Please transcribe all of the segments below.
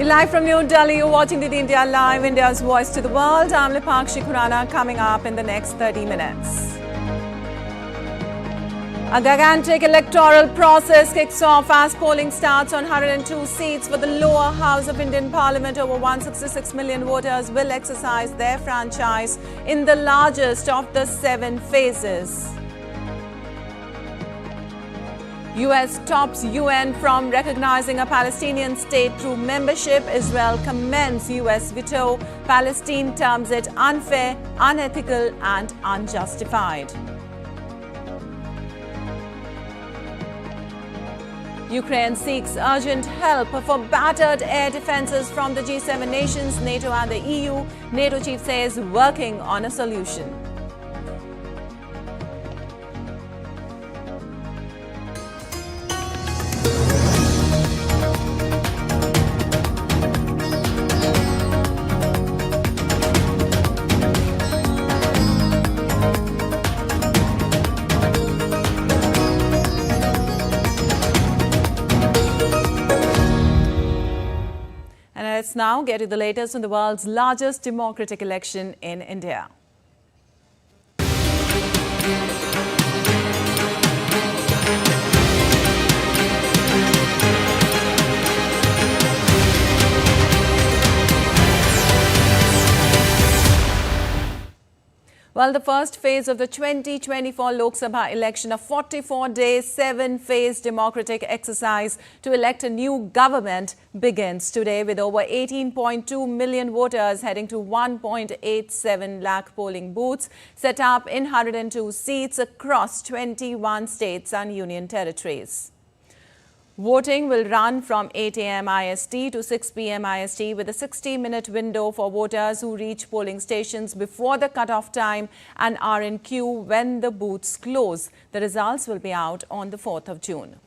Live from New Delhi, you're watching the India Live, India's voice to the world. I'm Lipakshi Khurana, coming up in the next 30 minutes. A gigantic electoral process kicks off as polling starts on 102 seats for the lower house of Indian Parliament. Over 166 million voters will exercise their franchise in the largest of the 7 phases. US stops UN from recognizing a Palestinian state through membership. Israel commends US veto. Palestine terms it unfair, unethical and unjustified. Ukraine seeks urgent help for battered air defenses from the G7 nations, NATO and the EU. NATO chief says working on a solution. Let's now get to the latest on the world's largest democratic election in India. Well, the first phase of the 2024 Lok Sabha election, a 44-day, 7-phase democratic exercise to elect a new government, begins today with over 18.2 million voters heading to 1.87 lakh polling booths set up in 102 seats across 21 states and union territories. Voting will run from 8 a.m. IST to 6 p.m. IST with a 60-minute window for voters who reach polling stations before the cut-off time and are in queue when the booths close. The results will be out on the 4th of June.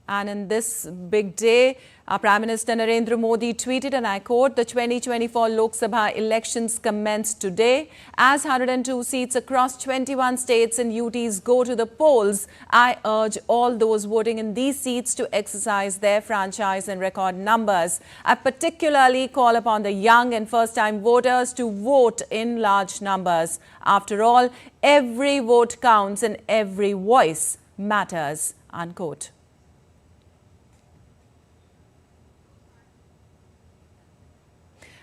And in this big day, our Prime Minister Narendra Modi tweeted, and I quote, "The 2024 Lok Sabha elections commence today. As 102 seats across 21 states and UTs go to the polls, I urge all those voting in these seats to exercise their franchise in record numbers. I particularly call upon the young and first-time voters to vote in large numbers. After all, every vote counts and every voice matters," unquote.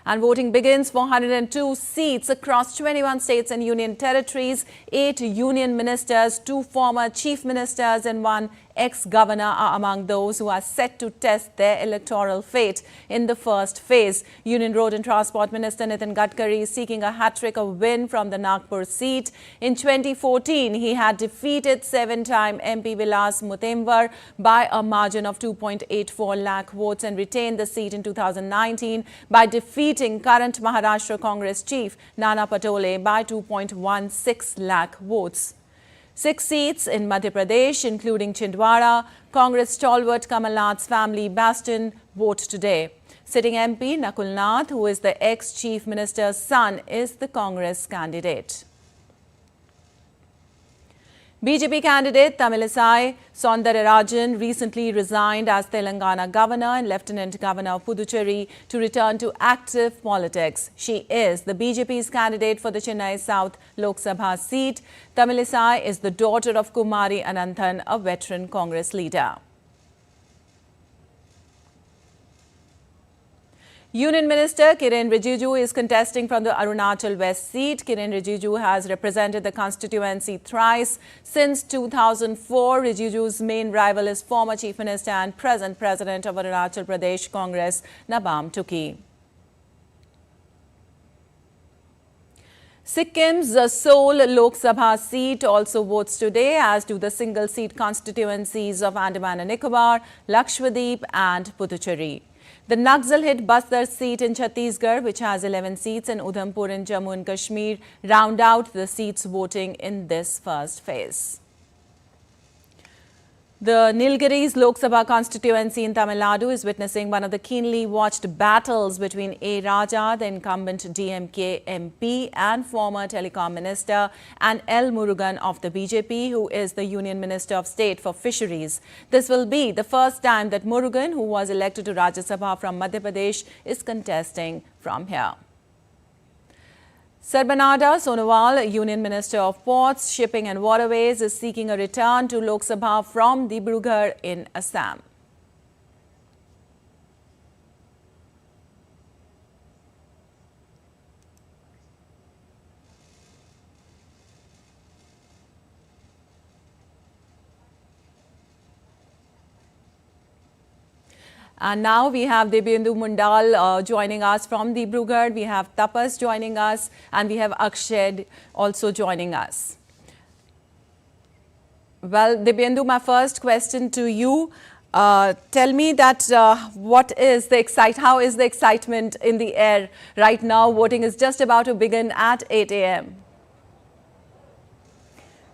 And voting begins for 102 seats across 21 states and union territories. 8 union ministers, 2 former chief ministers and 1 ex-governor are among those who are set to test their electoral fate in the first phase. Union Road and Transport Minister Nitin Gadkari is seeking a hat-trick of win from the Nagpur seat. In 2014, he had defeated 7-time MP Vilas Mutemwar by a margin of 2.84 lakh votes and retained the seat in 2019 by defeating current Maharashtra Congress chief Nana Patole by 2.16 lakh votes. 6 seats in Madhya Pradesh, including Chhindwara, Congress stalwart Kamal Nath's family bastion, vote today. Sitting MP Nakul Nath, who is the ex-chief minister's son, is the Congress candidate. BJP candidate Tamilisai Soundararajan recently resigned as Telangana governor and Lieutenant Governor of Puducherry to return to active politics. She is the BJP's candidate for the Chennai South Lok Sabha seat. Tamilisai is the daughter of Kumari Ananthan, a veteran Congress leader. Union Minister Kiren Rijiju is contesting from the Arunachal West seat. Kiren Rijiju has represented the constituency thrice. Since 2004, Rijiju's main rival is former Chief Minister and present President of Arunachal Pradesh Congress, Nabam Tuki. Sikkim's sole Lok Sabha seat also votes today, as do the single-seat constituencies of Andaman and Nicobar, Lakshadweep and Puducherry. The Naxal-hit Bastar seat in Chhattisgarh, which has 11 seats, and Udhampur in Jammu and Kashmir round out the seats voting in this first phase. The Nilgiris Lok Sabha constituency in Tamil Nadu is witnessing one of the keenly watched battles between A. Raja, the incumbent DMK MP and former telecom minister, and L. Murugan of the BJP, who is the Union Minister of State for Fisheries. This will be the first time that Murugan, who was elected to Rajya Sabha from Madhya Pradesh, is contesting from here. Sarbanada Sonowal, Union Minister of Ports, Shipping and Waterways, is seeking a return to Lok Sabha from Dibrugarh in Assam. And now we have Debyendu Mundal joining us from Dibrugarh. We have Tapas joining us, and we have Akshay also joining us. Well, Debyendu, my first question to you. Tell me that how is the excitement in the air right now? Voting is just about to begin at 8 a.m.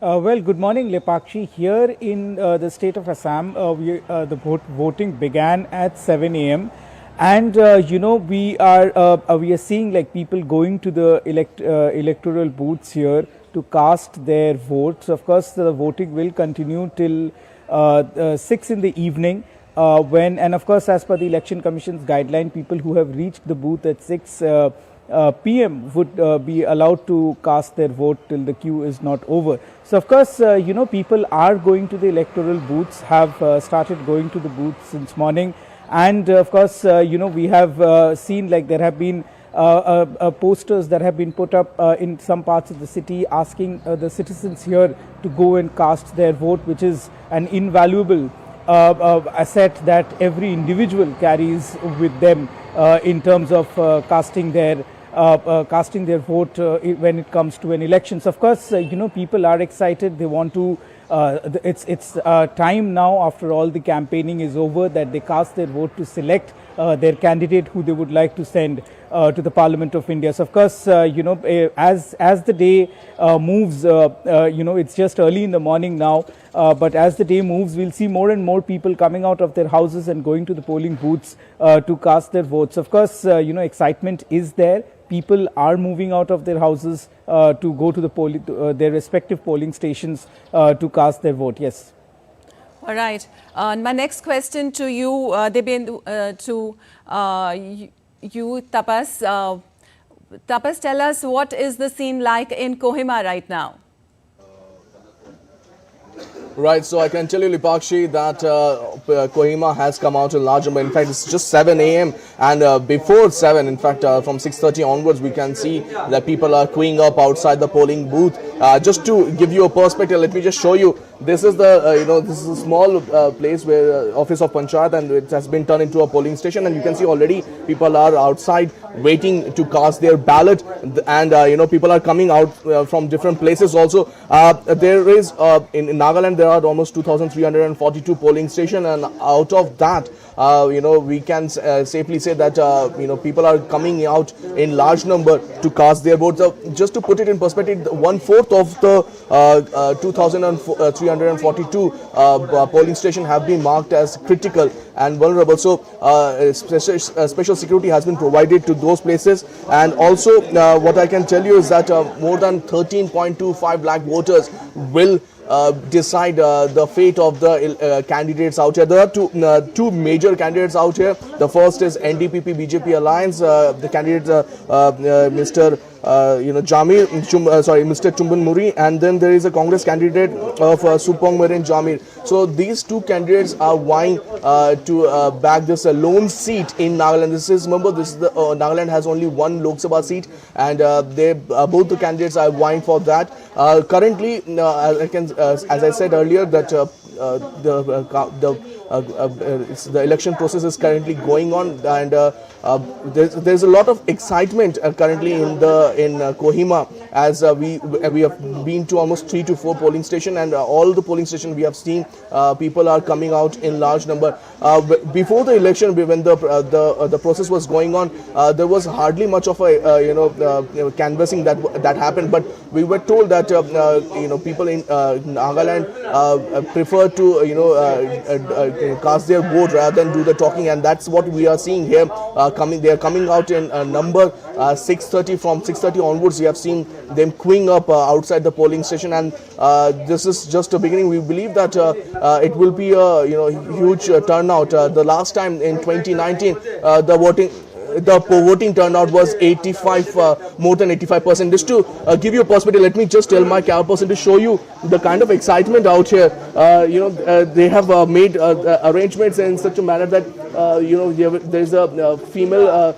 Well, good morning, Lepakshi. Here in the state of Assam, the voting began at 7 a.m. And we are seeing like people going to the electoral booths here to cast their votes. Of course, the voting will continue till 6 in the evening. And of course, as per the Election Commission's guideline, people who have reached the booth at 6 p.m. would be allowed to cast their vote till the queue is not over. So of course, people are going to the electoral booths, have started going to the booths since morning. And of course, we have seen like there have been posters that have been put up in some parts of the city asking the citizens here to go and cast their vote, which is an invaluable asset that every individual carries with them in terms of casting their vote when it comes to an election. So of course, people are excited. They want to. It's time now, after all the campaigning is over, that they cast their vote to select their candidate who they would like to send to the Parliament of India. So of course, as the day moves, it's just early in the morning now. But as the day moves, we'll see more and more people coming out of their houses and going to the polling booths to cast their votes. Of course, excitement is there. People are moving out of their houses to go to the their respective polling stations to cast their vote. Yes. All right. My next question to you, Debyendu, you, Tapas. Tapas, tell us, what is the scene like in Kohima right now? Right, so I can tell you, Lipakshi, that Kohima has come out in large number. In fact, it's just 7 a.m. and before 7, in fact, from 6:30 onwards, we can see that people are queuing up outside the polling booth. Just to give you a perspective, let me just show you. This is the, this is a small place where office of Panchayat, and it has been turned into a polling station. And you can see already people are outside waiting to cast their ballot, and people are coming out from different places also. There is in Nagaland there are almost 2,342 polling stations, and out of that, we can safely say that people are coming out in large number to cast their votes. Just to put it in perspective, 1/4 of the 2,342 polling stations have been marked as critical and vulnerable. So special security has been provided to those places. And also what I can tell you is that more than 13.25 lakh voters will decide the fate of the candidates out here. There are two major candidates out here. The first is NDPP BJP alliance. The candidate Mr. Mr. Chumban Muri, and then there is a Congress candidate of Supong Merin Jamir. So these two candidates are vying to back this lone seat in Nagaland. Remember, this is the Nagaland has only one Lok Sabha seat, and both the candidates are vying for that. Currently, as I said earlier, that the the election process is currently going on, and there's a lot of excitement currently in Kohima, as we have been to almost 3 to 4 polling stations, and all the polling stations we have seen people are coming out in large number. Before the election, when the process was going on, there was hardly much of a canvassing that happened, but we were told that people in Nagaland prefer to cast their vote rather than do the talking, and that's what we are seeing here. They are coming out in number 6:30. From 6:30 onwards, we have seen them queuing up outside the polling station, and this is just a beginning. We believe that it will be a huge turnout. The last time in 2019, the voting turnout was 85, more than 85%. Just to give you a perspective, let me just tell my camera person to show you the kind of excitement out here. They have made arrangements in such a manner that there's a female,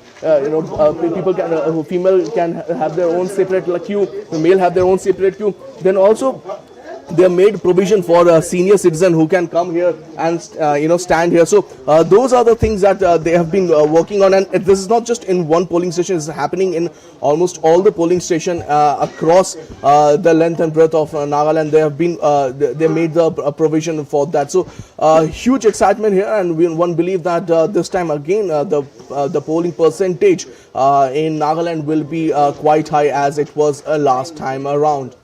female can have their own separate queue, the male have their own separate queue. Then also they have made provision for a senior citizen who can come here and stand here. So those are the things that they have been working on, and this is not just in one polling station. It's happening in almost all the polling station across the length and breadth of Nagaland. They have been they made the provision for that. So huge excitement here, and one believe that this time again the polling percentage in Nagaland will be quite high as it was last time around.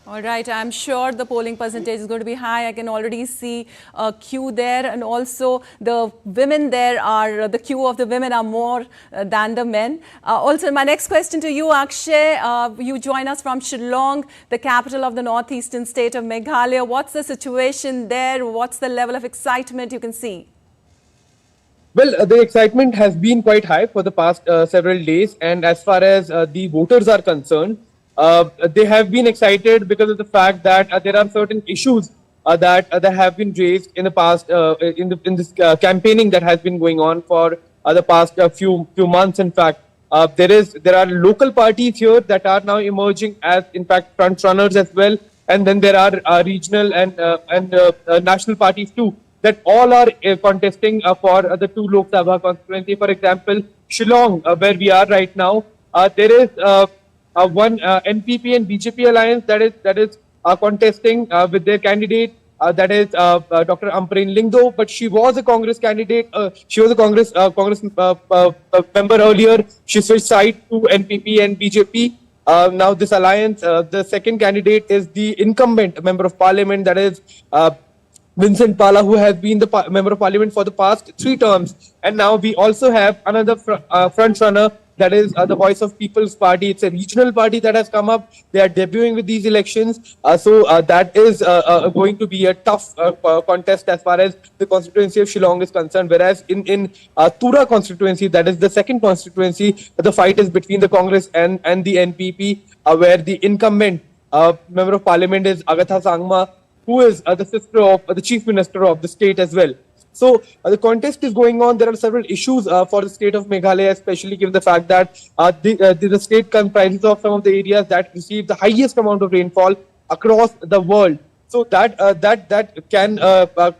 All right, I'm sure the polling percentage is going to be high. I can already see a queue there, and also the women there are, the queue of the women are more than the men. Also, my next question to you, Akshay, you join us from Shillong, the capital of the northeastern state of Meghalaya. What's the situation there? What's the level of excitement you can see? Well, the excitement has been quite high for the past several days, and as far as the voters are concerned, they have been excited because of the fact that there are certain issues that have been raised in the past in this campaigning that has been going on for the past few months. In fact, there are local parties here that are now emerging as, in fact, front runners as well, and then there are regional and national parties too that all are contesting for the 2 Lok Sabha constituency. For example, Shillong, where we are right now, there is one NPP and BJP alliance that is contesting with their candidate, that is Dr. Ampreen Lingdo, but she was a Congress candidate. She was a Congress member earlier. She switched side to NPP and BJP. Now this alliance, the second candidate is the incumbent member of parliament, that is Vincent Pala, who has been the member of parliament for the past 3 terms. And now we also have another front runner, that is the Voice of People's Party. It's a regional party that has come up. They are debuting with these elections. So that is going to be a tough contest as far as the constituency of Shillong is concerned. Whereas in Tura constituency, that is the second constituency, the fight is between the Congress and the NPP, where the incumbent member of parliament is Agatha Sangma, who is the sister of the chief minister of the state as well. So the contest is going on. There are several issues for the state of Meghalaya, especially given the fact that the state comprises of some of the areas that receive the highest amount of rainfall across the world. So that can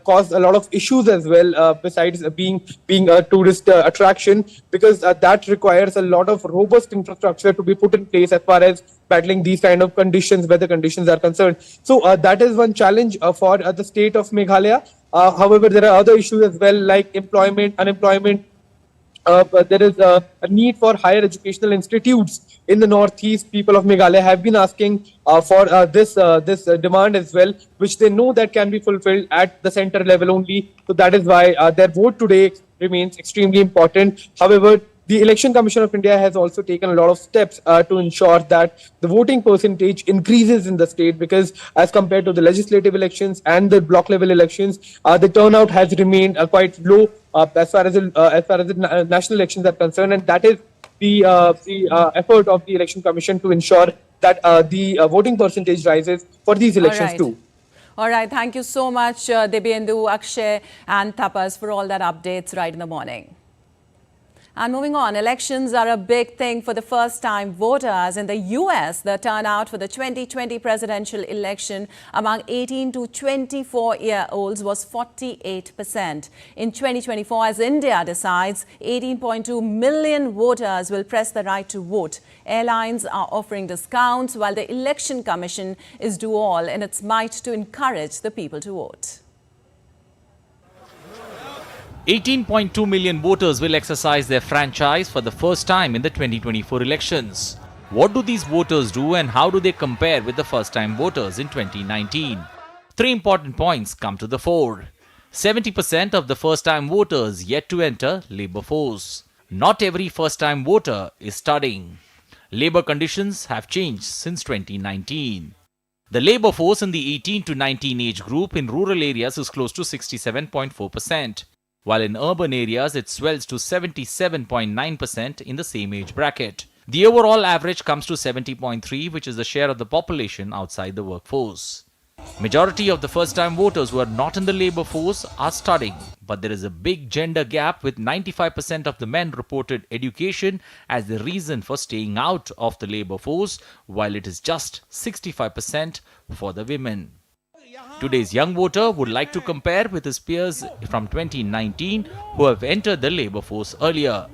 cause a lot of issues as well, besides being a tourist attraction, because that requires a lot of robust infrastructure to be put in place as far as battling these kind of conditions, weather conditions are concerned. So that is one challenge for the state of Meghalaya. However, there are other issues as well, like employment, unemployment. There is a need for higher educational institutes in the northeast. People of Meghalaya have been asking for this demand as well, which they know that can be fulfilled at the center level only. So that is why their vote today remains extremely important. However, the Election Commission of India has also taken a lot of steps to ensure that the voting percentage increases in the state, because as compared to the legislative elections and the block level elections, the turnout has remained quite low as far as the national elections are concerned, and that is the effort of the Election Commission to ensure that the voting percentage rises for these elections too. All right, thank you so much, Debyendu, Akshay and Tapas, for all that updates right in the morning. And moving on, elections are a big thing for the first-time voters. In the U.S., the turnout for the 2020 presidential election among 18 to 24-year-olds was 48%. In 2024, as India decides, 18.2 million voters will press the right to vote. Airlines are offering discounts, while the Election Commission is doing all in its might to encourage the people to vote. 18.2 million voters will exercise their franchise for the first time in the 2024 elections. What do these voters do and how do they compare with the first-time voters in 2019? Three important points come to the fore. 70% of the first-time voters yet to enter labor force. Not every first-time voter is studying. Labor conditions have changed since 2019. The labor force in the 18 to 19 age group in rural areas is close to 67.4%. While in urban areas it swells to 77.9% in the same age bracket. The overall average comes to 70.3%, which is the share of the population outside the workforce. Majority of the first-time voters who are not in the labor force are studying, but there is a big gender gap with 95% of the men reported education as the reason for staying out of the labor force, while it is just 65% for the women. Today's young voter would like to compare with his peers from 2019 who have entered the labor force earlier.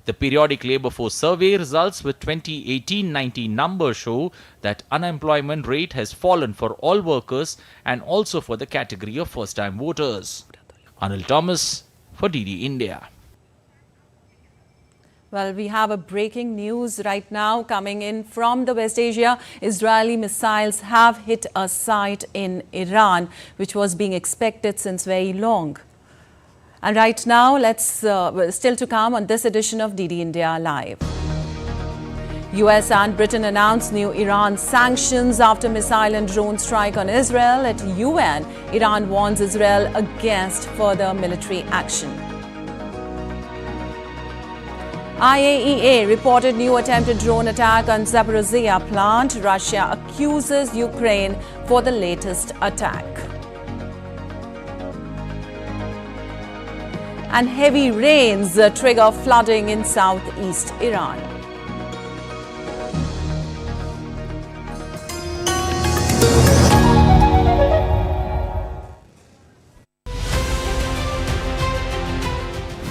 The periodic labor force survey results with 2018-19 numbers show that unemployment rate has fallen for all workers and also for the category of first-time voters. Anil Thomas for DD India. Well, we have a breaking news right now coming in from the West Asia. Israeli missiles have hit a site in Iran, which was being expected since very long. And right now, let's still to come on this edition of DD India Live. US and Britain announced new Iran sanctions after missile and drone strike on Israel. At UN, Iran warns Israel against further military action. IAEA reported new attempted drone attack on Zaporizhzhia plant. Russia accuses Ukraine for the latest attack. And heavy rains trigger flooding in southeast Iran.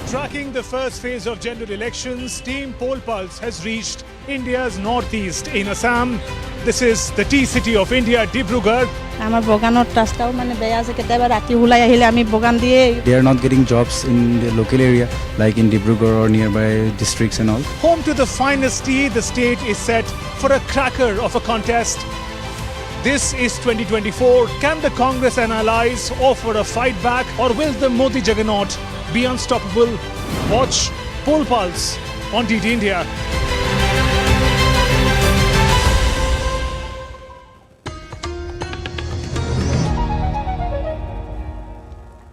Tracking the first phase of general elections, Team Poll Pulse has reached India's northeast in Assam. This is the tea city of India, Dibrugarh. They are not getting jobs in the local area like in Dibrugarh or nearby districts and all. Home to the finest tea, the state is set for a cracker of a contest. This is 2024. Can the Congress and allies offer a fight back, or will the Modi juggernaut be unstoppable? Watch Poll Pulse on DD India.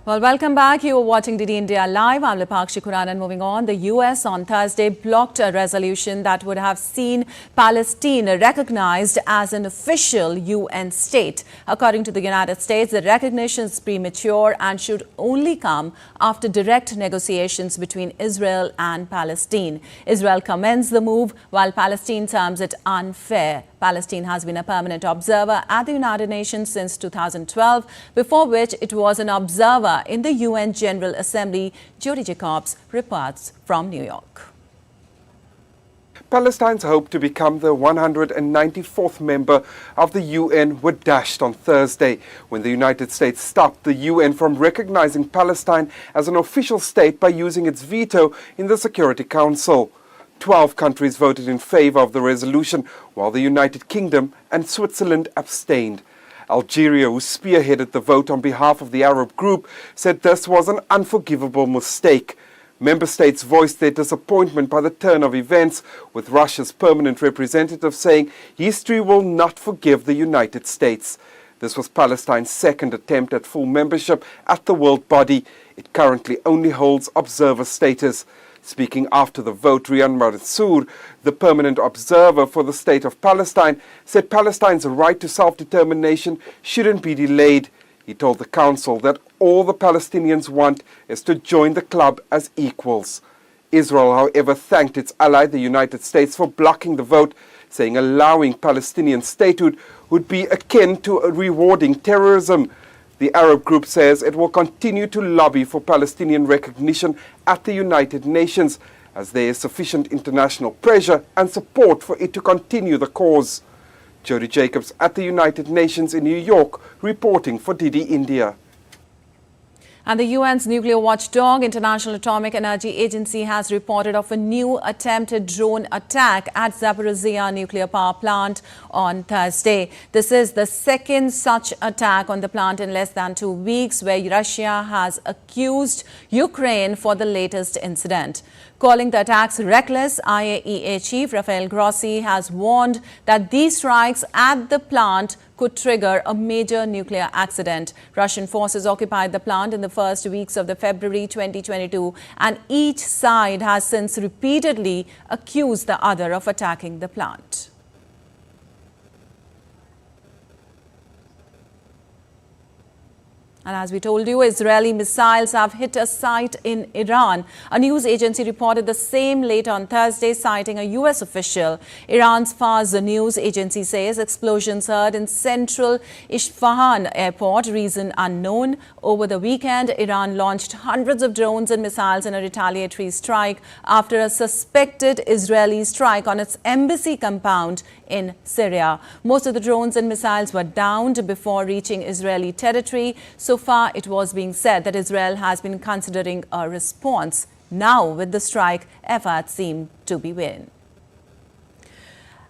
Well, welcome back. You are watching DD India Live. I'm Lipakshi Kuran, and moving on. The US on Thursday blocked a resolution that would have seen Palestine recognized as an official UN state. According to the United States, the recognition is premature and should only come after direct negotiations between Israel and Palestine. Israel commends the move, while Palestine terms it unfair. Palestine has been a permanent observer at the United Nations since 2012, before which it was an observer in the UN General Assembly. Jody Jacobs reports from New York. Palestine's hope to become the 194th member of the UN were dashed on Thursday when the United States stopped the UN from recognizing Palestine as an official state by using its veto in the Security Council. 12 countries voted in favor of the resolution, while the United Kingdom and Switzerland abstained. Algeria, who spearheaded the vote on behalf of the Arab group, said this was an unforgivable mistake. Member states voiced their disappointment by the turn of events, with Russia's permanent representative saying history will not forgive the United States. This was Palestine's second attempt at full membership at the world body. It currently only holds observer status. Speaking after the vote, Riyad Mansour, the permanent observer for the state of Palestine, said Palestine's right to self-determination shouldn't be delayed. He told the council that all the Palestinians want is to join the club as equals. Israel, however, thanked its ally, the United States, for blocking the vote, saying allowing Palestinian statehood would be akin to rewarding terrorism. The Arab group says it will continue to lobby for Palestinian recognition at the United Nations, as there is sufficient international pressure and support for it to continue the cause. Jody Jacobs at the United Nations in New York, reporting for DD India. And the UN's nuclear watchdog, International Atomic Energy Agency, has reported of a new attempted drone attack at Zaporizhzhia nuclear power plant on Thursday. This is the second such attack on the plant in less than 2 weeks, where Russia has accused Ukraine for the latest incident. Calling the attacks reckless, IAEA Chief Rafael Grossi has warned that these strikes at the plant could trigger a major nuclear accident. Russian forces occupied the plant in the first weeks of the February 2022, and each side has since repeatedly accused the other of attacking the plant. And as we told you, Israeli missiles have hit a site in Iran. A news agency reported the same late on Thursday, citing a U.S. official. Iran's Fars news agency says explosions heard in central Isfahan airport, reason unknown. Over the weekend, Iran launched hundreds of drones and missiles in a retaliatory strike after a suspected Israeli strike on its embassy compound in Syria. Most of the drones and missiles were downed before reaching Israeli territory. So far, it was being said that Israel has been considering a response. Now, with the strike, efforts seem to be waning.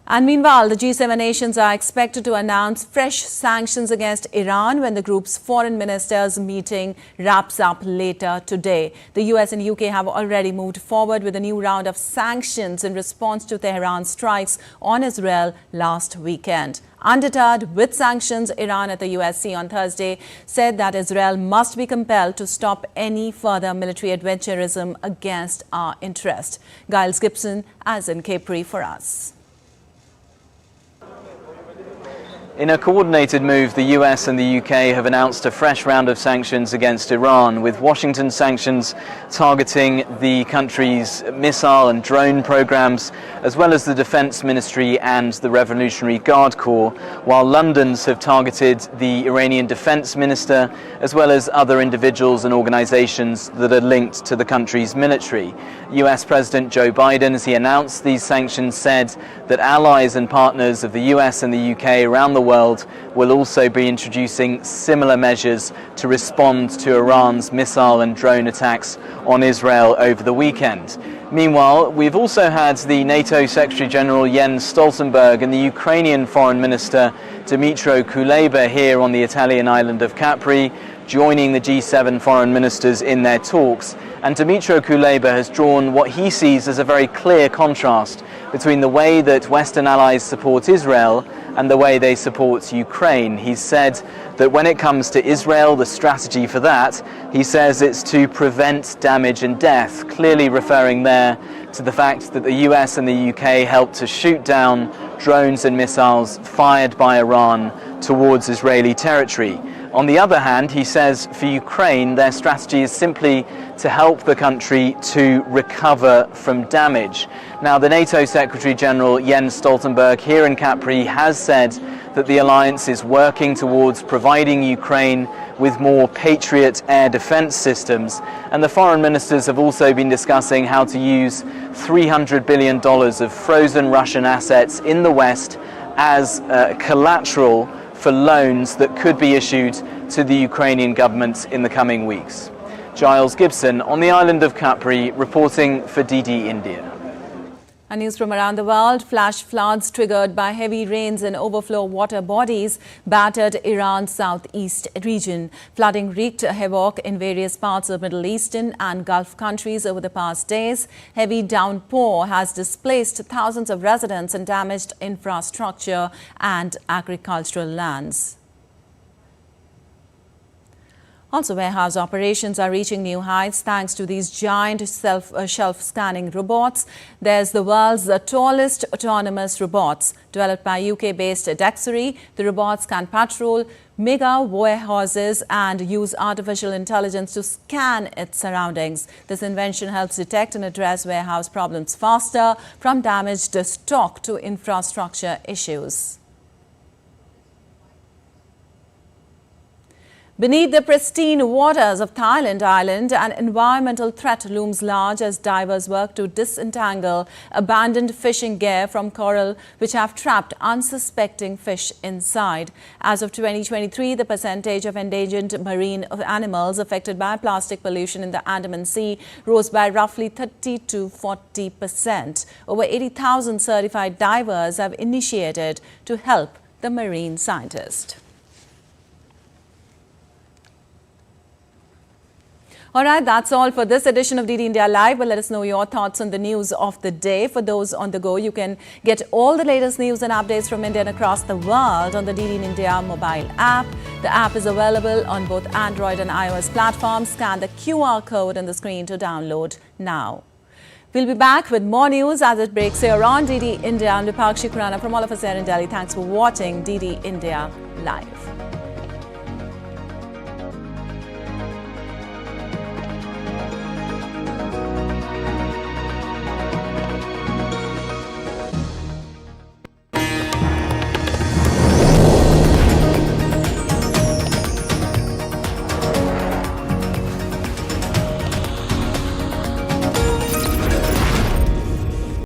And meanwhile, the G7 nations are expected to announce fresh sanctions against Iran when the group's foreign ministers' meeting wraps up later today. The US and UK have already moved forward with a new round of sanctions in response to Tehran's strikes on Israel last weekend. Undeterred with sanctions, Iran at the USC on Thursday said that Israel must be compelled to stop any further military adventurism against our interest. Giles Gibson as in Capri for us. In a coordinated move, the US and the UK have announced a fresh round of sanctions against Iran, with Washington's sanctions targeting the country's missile and drone programs, as well as the Defense Ministry and the Revolutionary Guard Corps, while London's have targeted the Iranian Defense Minister, as well as other individuals and organizations that are linked to the country's military. US President Joe Biden, as he announced these sanctions, said that allies and partners of the US and the UK around the world will also be introducing similar measures to respond to Iran's missile and drone attacks on Israel over the weekend. Meanwhile, we've also had the NATO Secretary General Jens Stoltenberg and the Ukrainian Foreign Minister Dmytro Kuleba here on the Italian island of Capri, joining the G7 foreign ministers in their talks. And Dmytro Kuleba has drawn what he sees as a very clear contrast between the way that Western allies support Israel and the way they support Ukraine. He said that when it comes to Israel, the strategy for that, he says it's to prevent damage and death, clearly referring there to the fact that the US and the UK helped to shoot down drones and missiles fired by Iran towards Israeli territory. On the other hand, he says for Ukraine, their strategy is simply to help the country to recover from damage. Now, the NATO Secretary General Jens Stoltenberg here in Capri has said that the alliance is working towards providing Ukraine with more Patriot air defense systems. And the foreign ministers have also been discussing how to use $300 billion of frozen Russian assets in the West as collateral for loans that could be issued to the Ukrainian government in the coming weeks. Giles Gibson on the island of Capri, reporting for DD India. And news from around the world. Flash floods triggered by heavy rains and overflow water bodies battered Iran's southeast region. Flooding wreaked havoc in various parts of Middle Eastern and Gulf countries over the past days. Heavy downpour has displaced thousands of residents and damaged infrastructure and agricultural lands. Also, warehouse operations are reaching new heights thanks to these giant shelf-scanning robots. There's the world's tallest autonomous robots. Developed by UK-based Dexery, the robots can patrol mega warehouses and use artificial intelligence to scan its surroundings. This invention helps detect and address warehouse problems faster, from damaged stock to infrastructure issues. Beneath the pristine waters of Thailand Island, an environmental threat looms large as divers work to disentangle abandoned fishing gear from coral which have trapped unsuspecting fish inside. As of 2023, the percentage of endangered marine animals affected by plastic pollution in the Andaman Sea rose by roughly 30 to 40%. Over 80,000 certified divers have initiated to help the marine scientists. All right, that's all for this edition of DD India Live. Well, let us know your thoughts on the news of the day. For those on the go, you can get all the latest news and updates from India and across the world on the DD India mobile app. The app is available on both Android and iOS platforms. Scan the QR code on the screen to download now. We'll be back with more news as it breaks here on DD India. I'm Lipakshi Khurana from all of us here in Delhi. Thanks for watching DD India Live.